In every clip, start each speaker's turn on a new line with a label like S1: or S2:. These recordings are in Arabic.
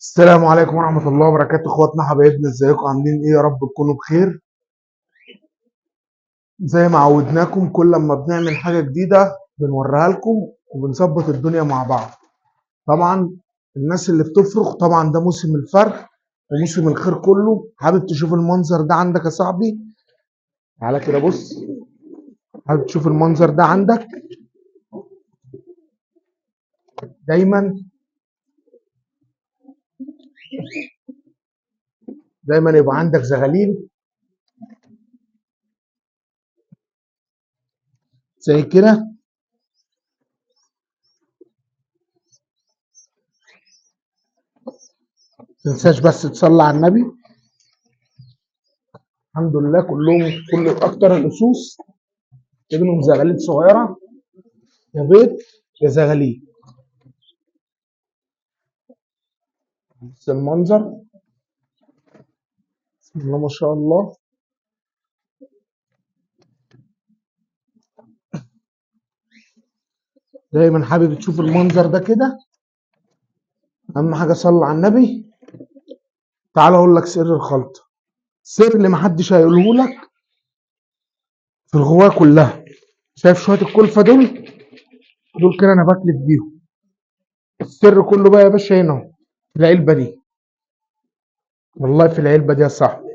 S1: السلام عليكم ورحمة الله وبركاته، اخواتنا حبايبنا، ازيكم عاملين ايه؟ يا رب تكونوا بخير. زي ما عودناكم كل لما بنعمل حاجة جديدة بنوريها لكم وبنظبط الدنيا مع بعض. طبعا الناس اللي بتفرخ، طبعا ده موسم الفرخ وموسم الخير كله. حابب تشوف المنظر ده عندك يا صاحبي؟ تعالى كده بص. حابب تشوف المنظر ده عندك؟ دايما دايما يبقى عندك زغاليل زي كده. متنساش بس تصلي على النبي. الحمد لله كل اكتر اللصوص منهم زغاليل صغيره، يا بيض يا زغاليل. بس المنظر بسم الله ما شاء الله. دايما حابب تشوف المنظر ده كده. اهم حاجه صلي على النبي. تعال اقول لك سر الخلطه، السر اللي محدش هيقوله لك في الغوايه كلها. شايف شويه الكلفه دول كده انا بكلف بيهم. السر كله بقى يا باشا هنا اهو، في العلبه دي. والله في العلبه دي يا صاحبي.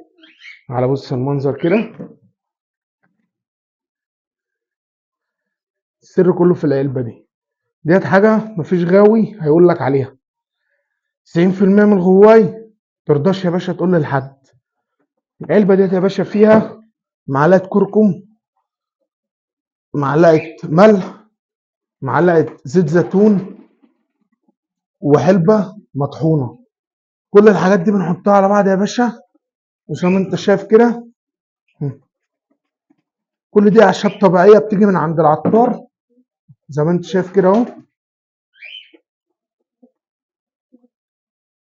S1: على بص المنظر كده، السر كله في العلبه دي. ديت حاجه مفيش غاوي هيقول لك عليها. 90% من الغواي ترضاش يا باشا تقول لحد. العلبه ديت يا باشا فيها معلقه كركم، معلقه ملح، معلقه زيت زيتون، وحلبه مطحونه. كل الحاجات دي بنحطها على بعض يا باشا، وزي ما انت شايف كده. كل دي اعشاب طبيعيه بتيجي من عند العطار، زي ما انت شايف كده اهو.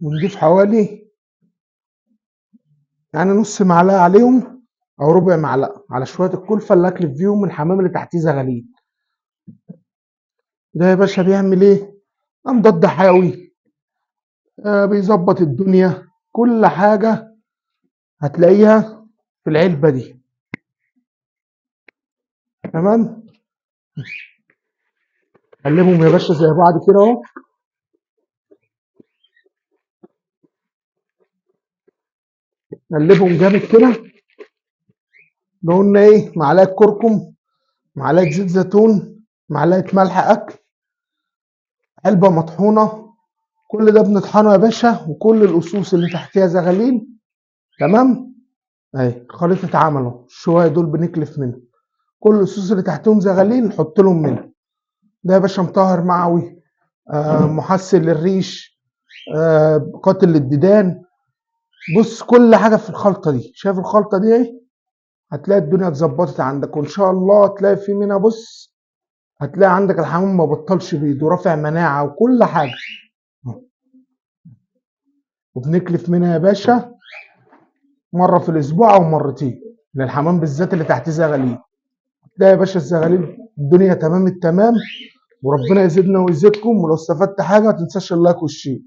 S1: ونضيف حوالي يعني نص معلقه عليهم، او ربع معلقه على شويه الكلفه اللي اكلف فيهم الحمام اللي تحتيه زغاليل. ده يا باشا بيعمل ايه؟ مضاد حيوي، بيظبط الدنيا. كل حاجه هتلاقيها في العلبه دي. تمام. قلبهم يا باشا زي بعض كده اهو. قلبهم جامد كده. لو قلنا ايه؟ معلقه كركم، معلقه زيت زيتون، معلقه ملح اكل، علبه مطحونه. كل ده بنطحنه يا باشا، وكل الاسوس اللي تحتيها زغاليل. تمام. اهي الخليط اتعملوا شويه دول بنكلف منه. كل الاسوس اللي تحتهم زغاليل نحط لهم منه. ده يا باشا مطهر معوي، محسن للريش، قاتل للديدان. بص كل حاجه في الخلطه دي. شايف الخلطه دي ايه؟ هتلاقي الدنيا اتظبطت عندك، وان شاء الله هتلاقي في منها. بص هتلاقي عندك الحمام ما بطلش بيض ورافع مناعه وكل حاجه. وبنكلف منها يا باشا مره في الاسبوع او مرتين للحمام بالذات اللي تحت زغاليل. تلاقي يا باشا الزغاليل الدنيا تمام التمام. وربنا يزيدنا ويزيدكم. ولو استفدت حاجه ما تنساش اللايك والشير.